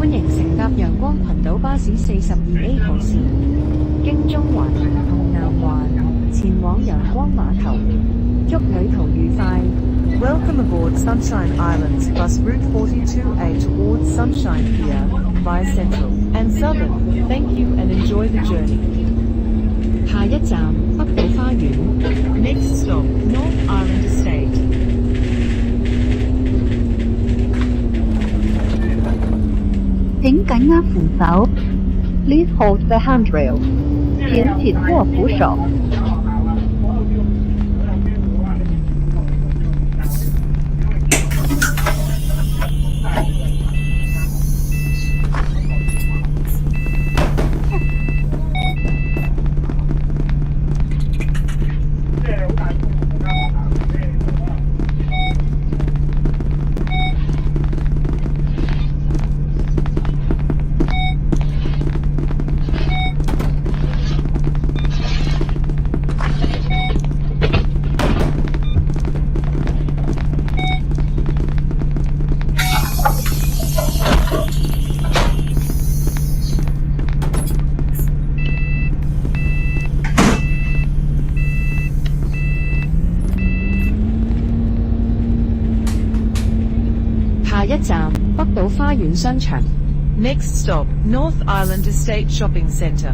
歡迎乘搭陽光群島巴士42A 號線，經中環同南環前往陽光碼頭。祝旅途愉快。Welcome aboard Sunshine Islands bus route 42A towards Sunshine Pier via Central and Southern. Thank you and enjoy the journey. 下一站北島花園。Next stop, North Island Estate. 請緊握扶手 Please hold the handrail. 請緊握扶手。下一站北島花園商場。Next stop, North Island Estate Shopping Centre.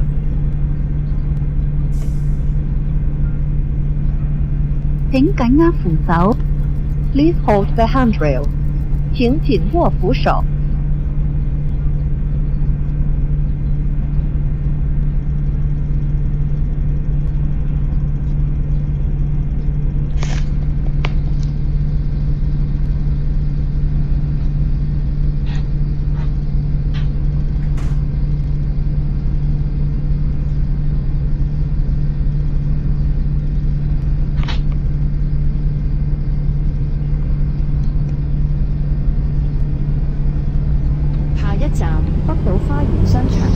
請緊握扶手 Please hold the handrail. 請緊握扶手。下一站北島花園商場。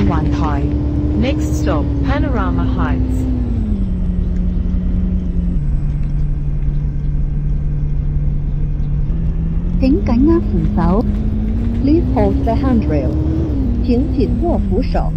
環台。 Next stop, Panorama Heights. 請緊握扶手。Please hold the handrail. 請緊握扶手。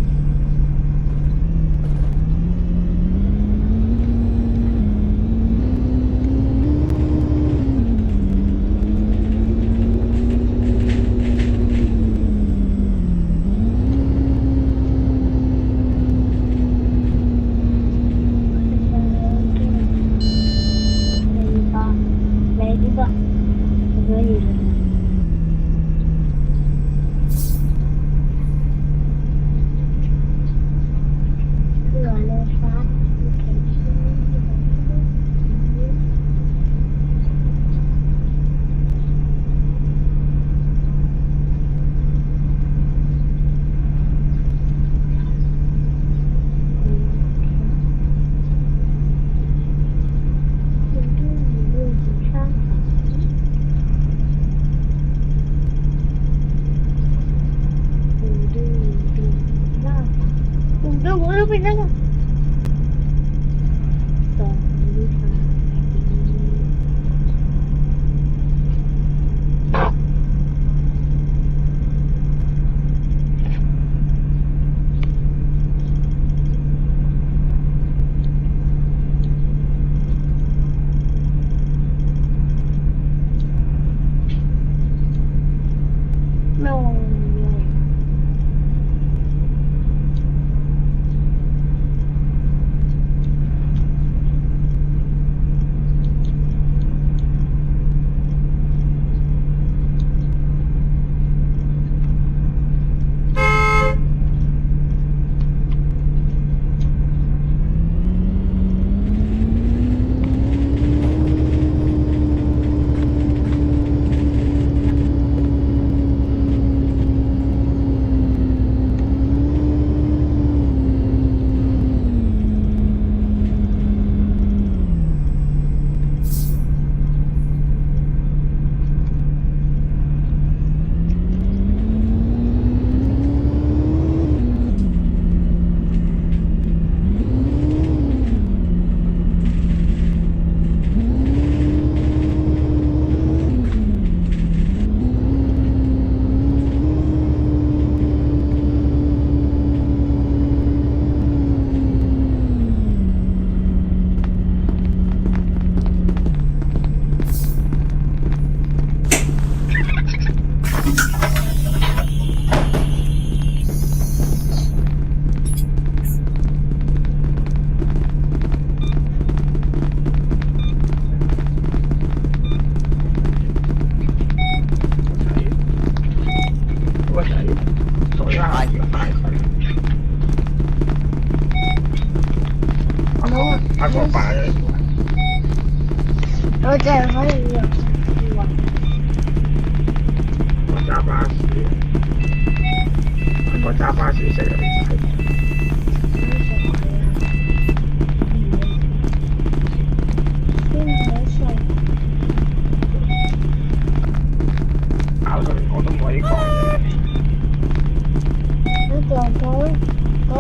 我淨係可以用我揸巴士，我揸巴士食啊！搞到我都唔可以講嘢。你講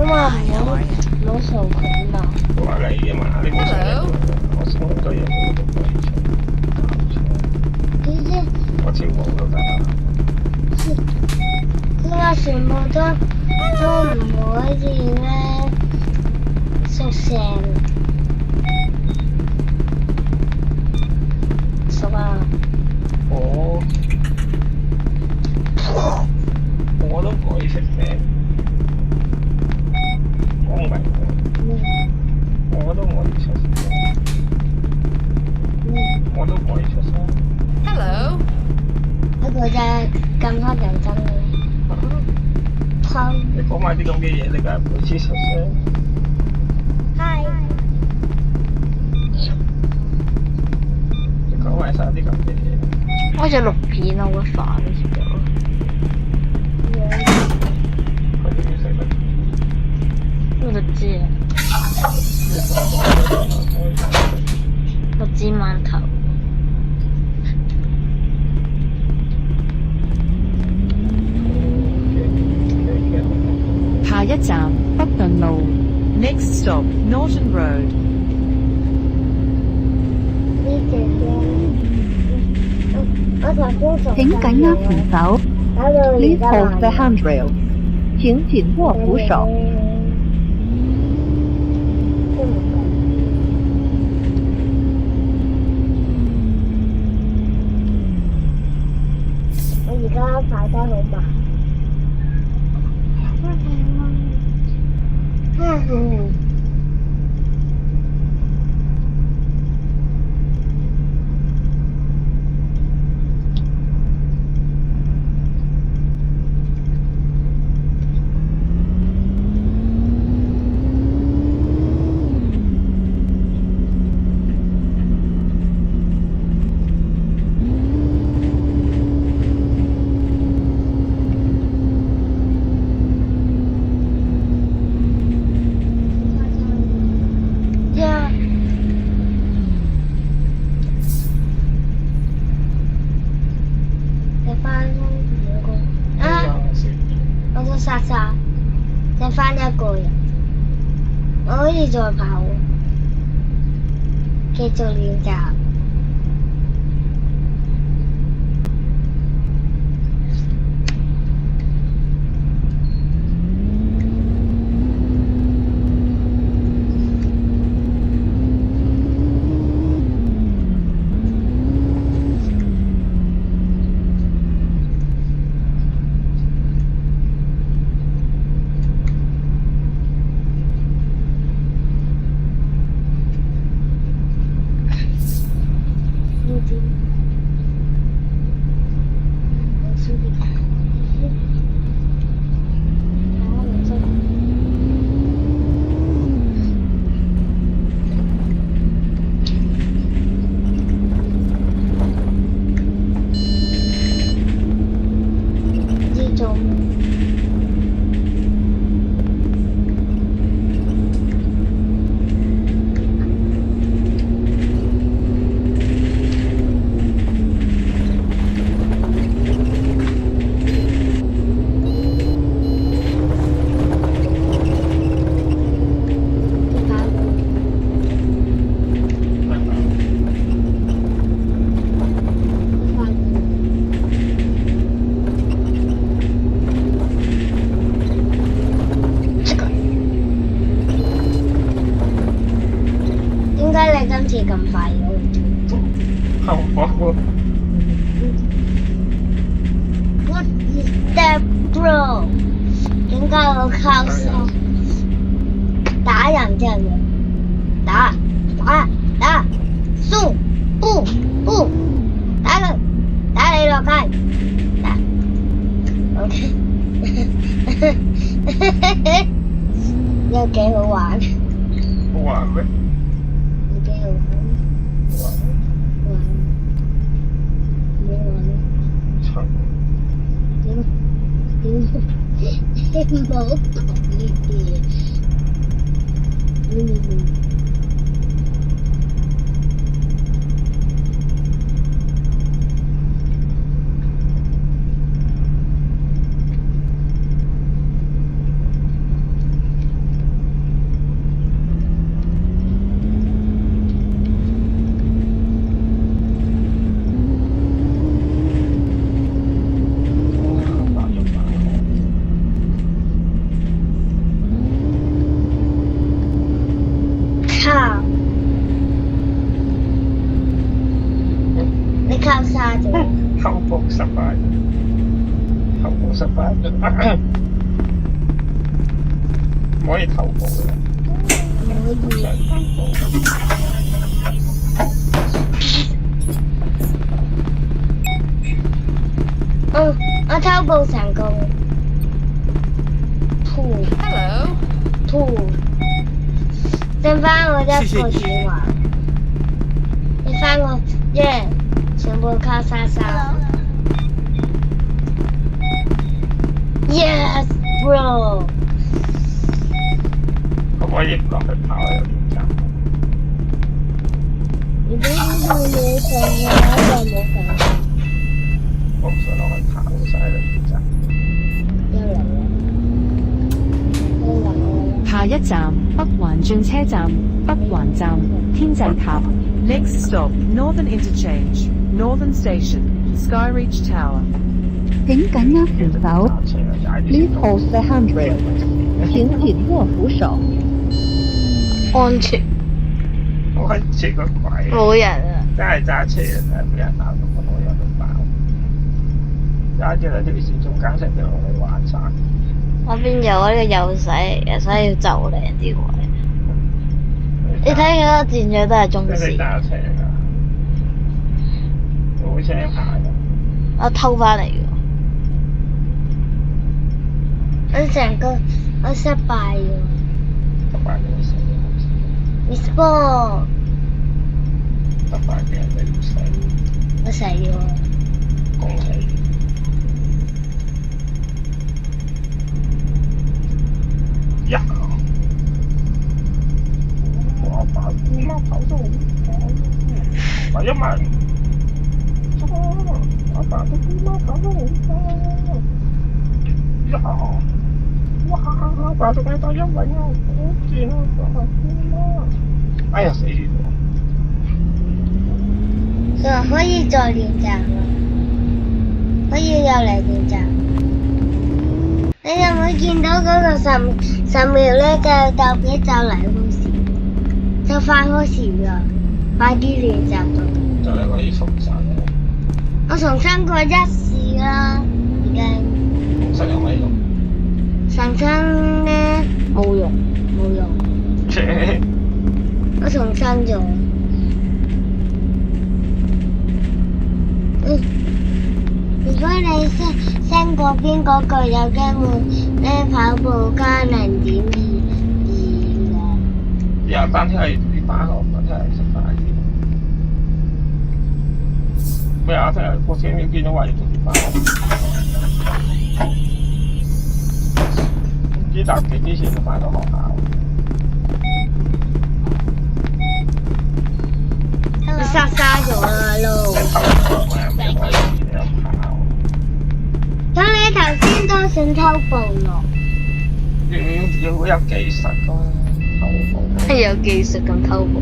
話唔好攞數據嘛？我話你啊嘛，你冇食我食好多嘢我都唔可以食。我跳舞都得啦。依家全部都唔可以咧食成熟啊！我都唔可以食咩？我唔明，我都唔可以出聲，我都唔可以出聲。Hello。一個就係咁黑人憎嘅。你講埋啲咁嘅嘢，你梗係唔會出聲。Hi。你講埋晒啲咁嘅嘢。我就錄片啊，好煩呢條友。佢哋要食乜？我就知啊。我知饅頭。下一一站北頓路。 Next stop, Norton Road. 呢隻我頭先仲請緊握扶手搞到而 ，Please 家 hold the 慢 handrail。請緊握扶手。我而家跑得好慢。呀！你翻兩個啊！我都殺晒，剩翻一個人，我可以再跑，繼續練習。點解你今次咁快嘅？後果 What is that, bro？ 點解我靠手打人啫？打，送，不，打你落街，打 ，OK， 又幾好玩，好玩咩？又幾好玩，慘點冇講呢啲嘢。靠！你靠晒咗，後部失敗，唔可以頭部嘅。可以。我偷步成功。Hello。剩翻我一個電話，你翻我耶，全部靠莎莎。Yes, bro。可唔可以落去跑有點慘？如果冇嘢上嘅話就冇計。我唔想落去跑晒啦，其實。又嚟啦！一站北環轉車站，北環站天際塔。 Next stop, Northern Interchange, Northern Station, Skyreach Tower. 請緊握扶手揸車啊，踩啲 ，Please hold the handrail。請緊握扶手。安全，我係切個鬼，冇人啊！真係揸車啊，真係俾人鬧到個腦有都爆。揸住兩條線中間成條路你玩晒。我邊有呢個右駛，所以要就靚啲位。你睇佢個戰長都係中你線，揸車㗎，冇車牌㗎。我偷翻嚟嘅。我失敗咗。失敗嘅死， Miss Ball，失敗嘅人哋唔死，我死咗。恭喜。呀！我把姑媽跑到好快，第一名。我把個姑媽跑得好快。呀！哇！把咗佢第一名啊！好勁啊！把姑媽。哎呀死咗！佢話可以再練習啦，可以又嚟練習。你有冇見到嗰個10秒咧就鬥幾就嚟好時，就快好時啦，快啲練習到。就係可以重新。我重新過一次啦，已經。重新有咩用？重新咧冇用，冇用。我重新咗。如果你升嗰邊嗰個有機會咧跑步加0.22嘅。然後單車係啲翻學，單車係食飯啲。咩啊？聽日我前面見到話要做啲翻學。唔知搭幾之前就翻到學校。我殺咗啦路。咁你頭先都算偷步咯？要好有技術㗎，偷步。係有技術咁偷步，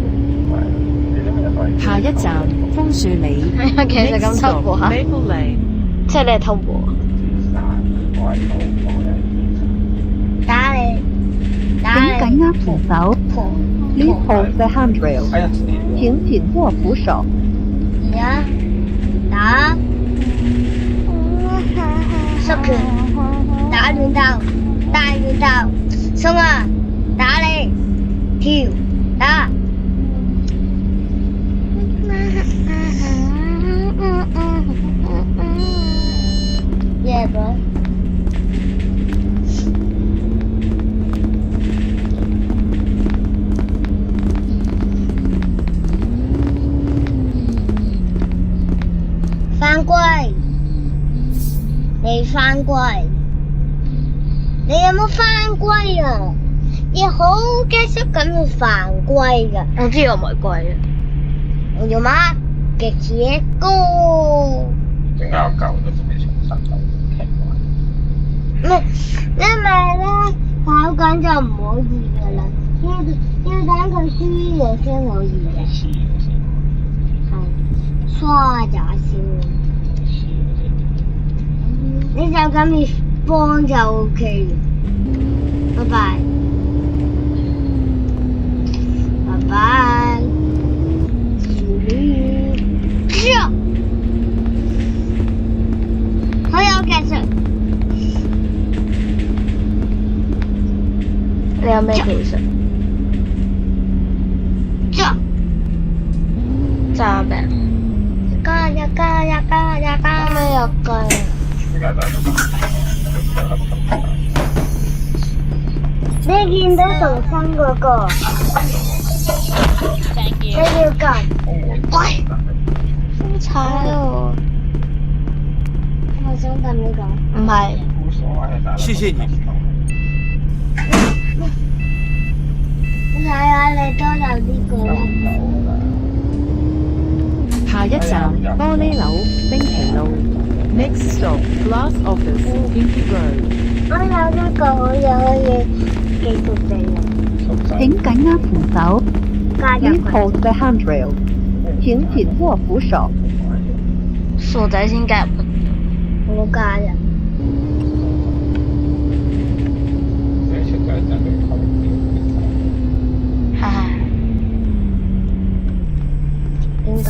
下一站楓樹里。係有技術 Next 咁偷 stop, 步嚇， Maple Lane. 即係你係偷步啊？打你，請緊握扶手，Please hold the handrail。哎呀，請緊握扶手。而家打，縮拳，打亂鬥，大亂鬥，鬆啊，打你，跳，打。Yeah, bro. 犯規，你犯規，你有冇犯規啊？你好繼續咁要犯規㗎。我知我唔係貴啊，我要乜嘅結果？點解我舊咗仲未重新做？奇怪。唔係，因為咧跑緊就唔可以㗎啦，要等佢輸咗先可以嘅。黐嘅先。係，刷咗先。你就咁要幫就 OK 嘅。拜拜。拜拜。好有技術。你有咩技術？揸咩？加咩入句？點解大家你見到重新嗰個，你要撳。喂，好踩喎！我想撳呢個。唔係，冇所謂啊！謝謝你。你睇下你都有呢個啦。下一站玻璃樓冰淇路。 Next stop, Glass Office, Pinky Road. 我有呢個，我又可以技術地嚟，熟仔。請緊握扶手加入 ，Please 佢。 hold the handrail。請緊握扶手。傻仔先加入佢。我加入。你出咗一陣你後邊。唉，點解？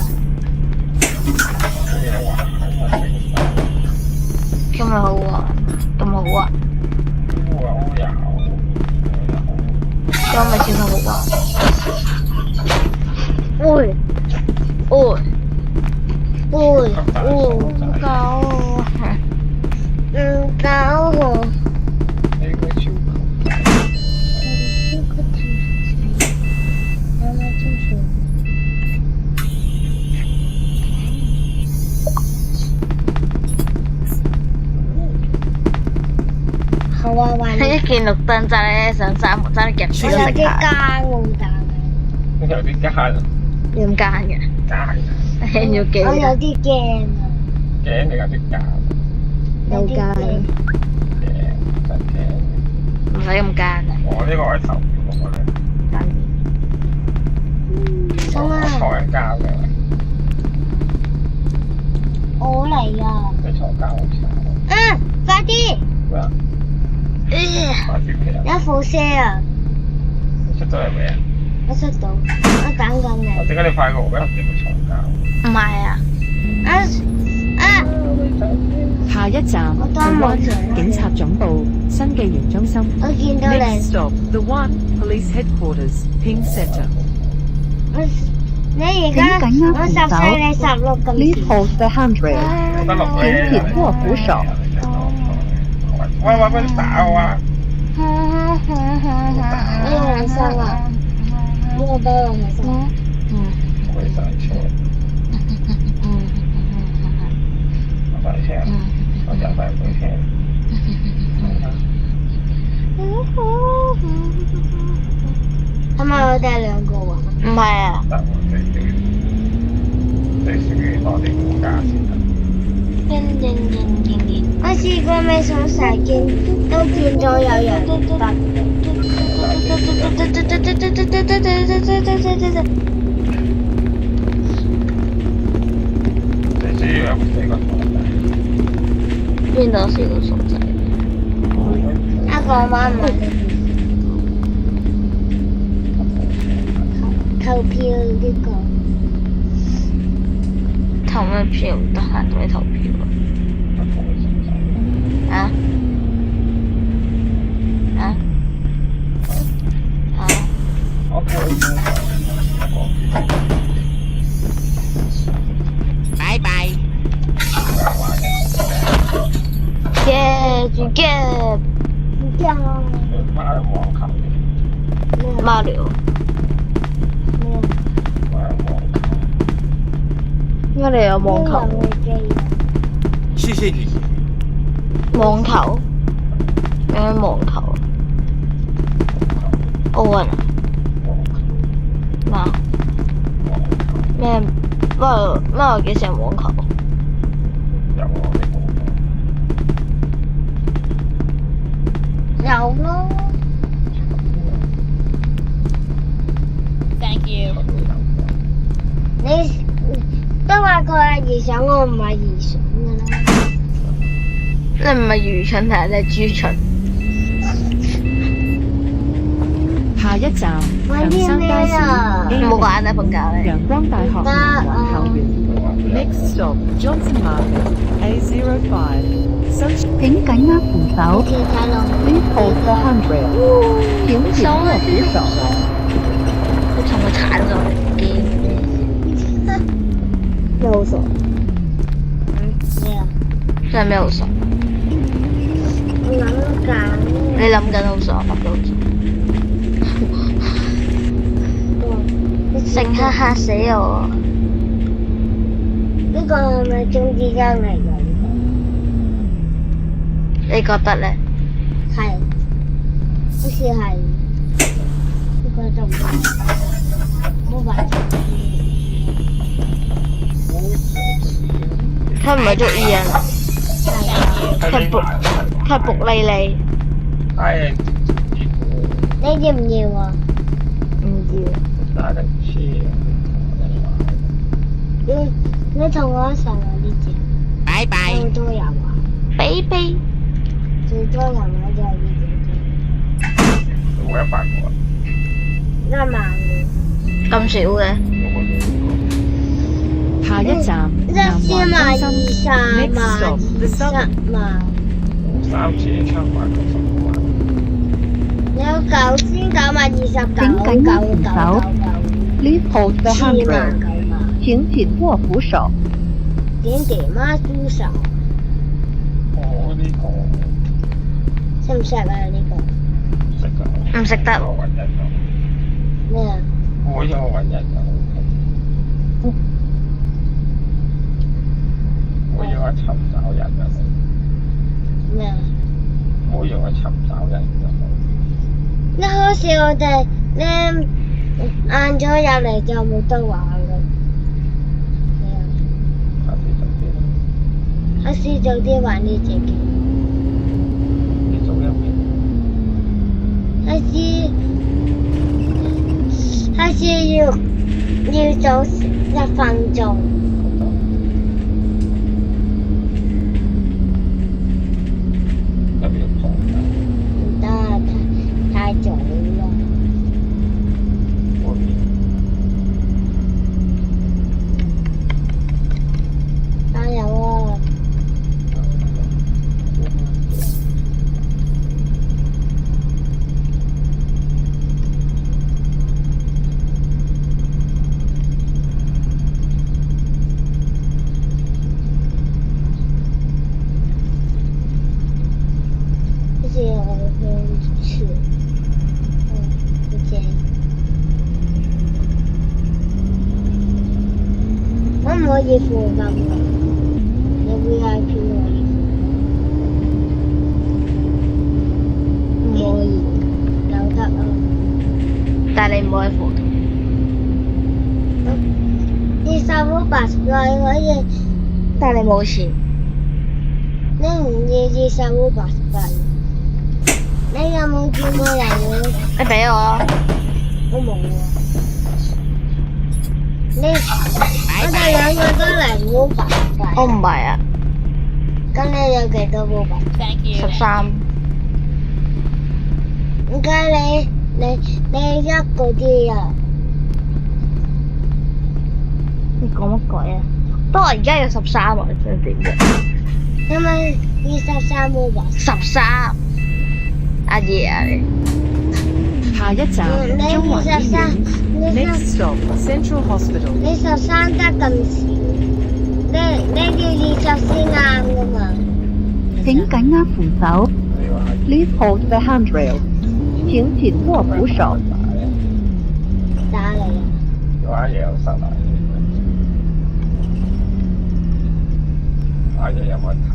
今日好玩，咁好玩，今日真係好玩。喂，喂，喂，唔搞啊！唔搞我。你個超級好啊，玩。一見綠燈揸咧上山門，揸啲夾住我有啲食下，奸我但你有啲奸你咁奸嘅，奸要記我有得。啲驚啊，驚你有啲奸有啲驚。驚真驚。唔使咁奸啊！我呢個係投票嗰個咧，心啊，坐緊監嘅，我嚟啊！你坐監好似嗯，快啲，咩啊？快啲嘅，有輻射啊！你出咗嚟未啊？我出到，我等緊我你。點解你快過我嘅？你會坐監？唔係啊，下一站我當 The 冇 One 上警察總部新紀元中心。我見到 Next 你， stop, The One Police Headquarters, Ping Center. 你而家請緊握我扶手14你16咁 Please 遲， hold the handrail。得落咧，請緊握扶手。喂喂，俾你打我啊！呢個係生啊，呢個都係生啊。我上車，我上車，我就快唔到車。係咪我哋兩個啊？唔係啊，但我最少要多啲估價先得。我試過未上成見，都見咗有人搭。最主要有4個傻仔。邊度試過傻仔？一個媽媽投票呢個。投咩票？唔得閒同你投票啊！啊？啊？啊？我睇拜拜。耶！住嘅唔驚啊！買網球，馬聊，買網球。應該你有網球。謝謝你。網球？咩網球啊？奧運啊？咩啊？咩？乜幾時有網球？有我哋冇。有咯。 Thank you。你都話佢係愚蠢，我唔係愚蠢㗎啦。你唔係愚蠢，但係你係豬蠢。下一站玩啲咩長山街市啊？ A 冇玩啊，瞓覺你。陽光大學圓環校園。 Next stop, Johnson Market, A05. Sunshine. 請緊握扶手條睇落，Please hold the handrail。請緊握扶手。你同佢鏟咗你機。咩好傻？咩啊？真係咩好傻？我諗緊。你諗緊好傻，諗到好傻。乘客嚇死我！呢個係咪中之間嚟㗎？你覺得咧？係，好似係。呢個就唔係。好白。佢唔係捉伊人，係啊。佢係仆莉莉。係。你要唔要啊？唔要。打緊車啊！你同我一齊玩呢隻。拜拜。有好多人玩，拜拜。最多人玩就係呢隻。冇100個啊！ 1萬咁少嘅？下一站南1環中10心。萬、 Next stop, the 10 Southern. 萬， 3次7萬90萬，有99萬、29、請緊握扶手99、Please hold the 10萬、 handrail. 9萬，請緊握扶手。點點媽豬手，我呢個識唔識啊？呢個識㗎，唔識得。我揾人㗎，咩啊？我有揾人㗎，我要去尋找人㗎，咩啊？我要去尋找人㗎。一開始我哋咧晏咗入嚟就冇得玩啦。下次就啲啦，下次早啲玩呢隻嘅。你做入邊，下次要早1分鐘。特別痛㗎，唔得，太早啦。嗰邊加油啊！好似我去，好正。可唔可以付金啊？有 VIP 可以付？唔可以，有得啊。但係你唔可以付。 25八塊可以，但係你冇錢。你唔要25八塊？你有冇見過人嘅？你俾我啊！我冇啊。我哋兩個都嚟5八塊。我唔係啊。咁你有幾多5八塊13。唔該你一個啲啊？你講乜鬼啊？不過我而家有13啊，你想點啫？係咪235八？ 13。阿爺啊你。下一站你中環醫23院。你 Next stop, Central Hospital. 你13得咁少，你要20先啱噶嘛？請緊握扶手。你話 Please hold the handrail. 請緊握扶手。打你啊！有阿爺有失禮，阿爺有問題，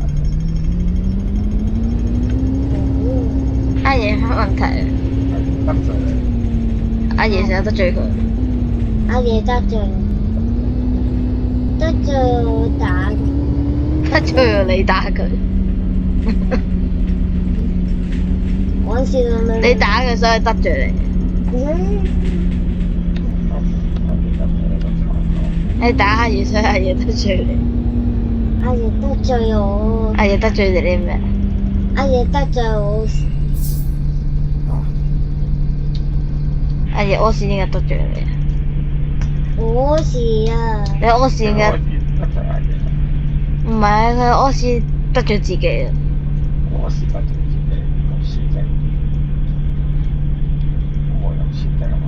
阿爺有乜問題啊？得罪你，阿爺成日得罪佢。阿爺得罪我打，得罪我你打佢。講笑咁樣。你打佢所以得罪你。我記得你個頭腦。你打阿爺所以阿爺得罪你。阿爺得罪我，阿爺得罪你啲咩？阿爺得罪我，阿爺屙屎點解得罪你啊？我事啊！你屙屎點解？得罪阿爺，唔係啊，佢屙屎得罪自己啊。我是得罪自己，冇事啫，我有事啫嘛。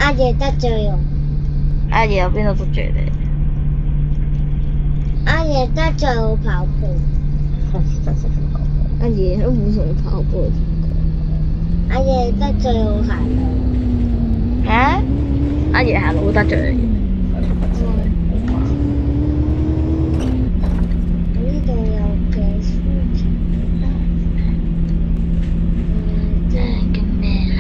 阿爺得罪我，阿爺有邊度得罪你？阿爺得罪我跑步，真係好頭阿爺都冇同你跑步。阿爺得罪我行路，啊？阿爺行路得罪你。呢度有嘅書條，叫咩啊？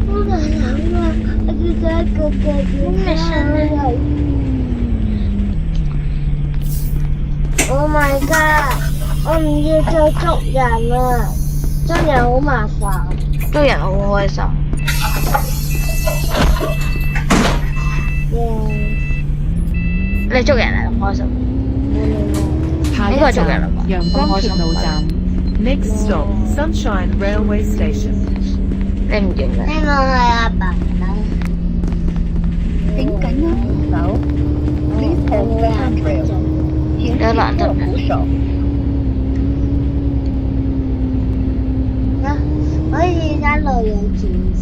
好難諗啊！我叫佢 Oh my god！我唔要再捉人啦，捉人好麻煩。捉人好開心。 Yes。你捉人係咁開心？下一應該係捉人啦站嘛？陽光鐵路站， Next stop, Sunshine Railway Station. 你唔見咩？希望係阿爸爸。請緊握扶手，Please hold the handrail，請緊握扶手。可以一路有轉乘。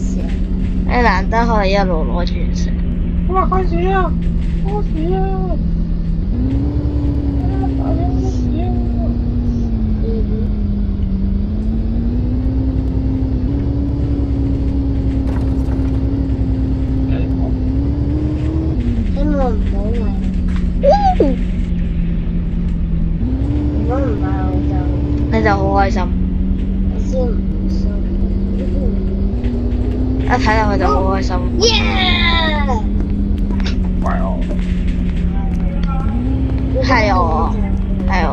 你難得可以一路攞住食。哇！開始啊！開始啊！希望唔好嚟。如果唔係我就你就好開心，我先唔信。一睇落去就好開心。Yeah！怪我。係我，係我，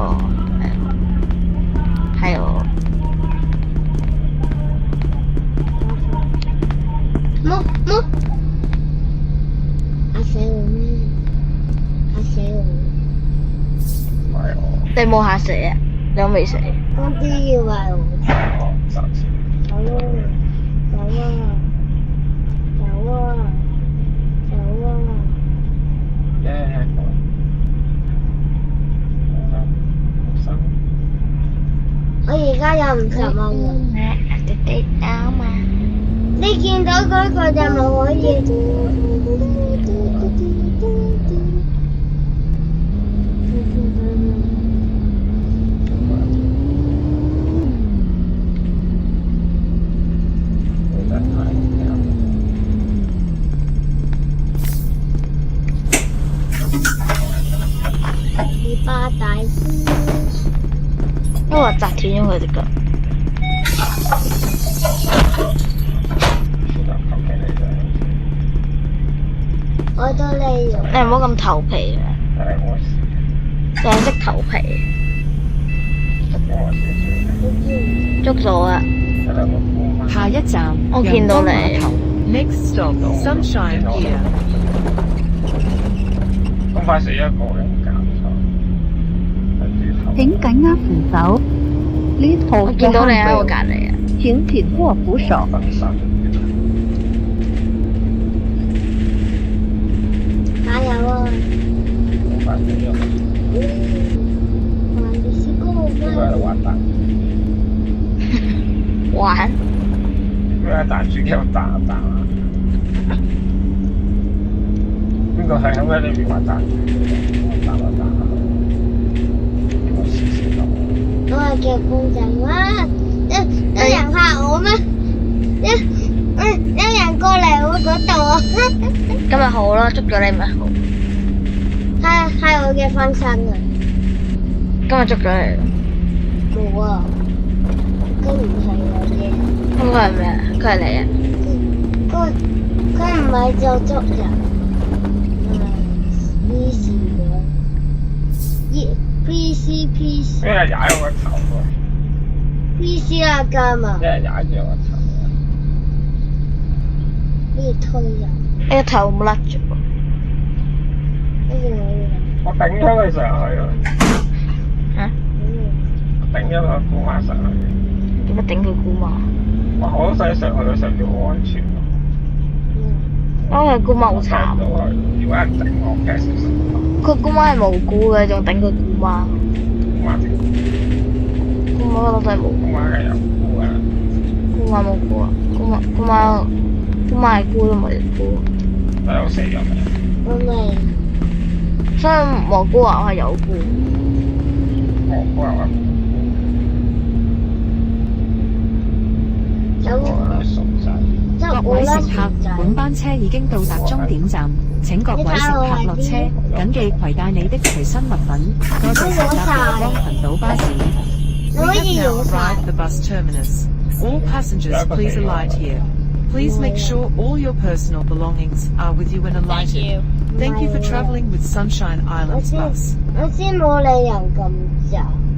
係我。摸摸，嚇死我咩？嚇死我！怪我。你冇嚇死啊？你都未死。我都以為我我上次。走啊走啊走啊走啊！耶！我而家有50蚊啦。你見到嗰個就冇可以。你巴大師，因為我砸斷咗佢隻腳。我都利用。你唔好咁頭皮啊！淨係識頭皮。捉咗啊！下一站我見到你陽光碼頭。 Next stop, Sunshine Pier. 咁快死一個有冇搞錯？請緊握扶手，Please 我 hold the 見到你喺我隔 handrail，離啊！請緊握扶手。分身。加油啊！好快死咗。還是高佢喺度玩彈，玩佢喺彈珠機度彈啊彈啊！邊個係喺呢邊玩彈珠機？彈啊彈啊！我試試到。我係叫公仔哇！有人嚇我咩？有人過嚟我嗰度啊！今日好啦，捉咗你咪好。係我嘅分身啊！今日捉咗你啦。冇啊！佢唔係我嘅。咁佢係咩啊？佢係你啊？佢唔係就捉人，呢事嘅，PC 俾人踩我個頭喎！ PC 啊㗎嘛俾，人踩住我個頭啊！可以推人，你個頭冇甩咗喎。跟住我頂咗佢上去咯，嚇？頂咗個姑媽上去。點解頂佢姑媽？哇！我都想上去，上邊好安全喎。因為佢姑媽好慘上到喎。去，如果人頂我，驚死死。佢姑媽係無辜嘅，仲頂佢姑媽。姑媽點？姑媽都係無辜。姑媽係有姑啊！姑媽冇辜啊！姑媽係姑都冇人辜。都有死咗未？我未，所以蘑菇話我係有辜。我姑係話有我傻仔。各我啦位乘客，本班車已經到達終點站，請各位乘客落車，謹記攜帶你的隨身物品。多謝乘搭陽光群島巴士。你 We 可以 have now 用晒 arrived at the bus terminus. All passengers please alight here. Please make sure all your personal belongings are with you when Thank alighted. you. Thank you for traveling with Sunshine Islands Bus. 我先冇理由咁渣。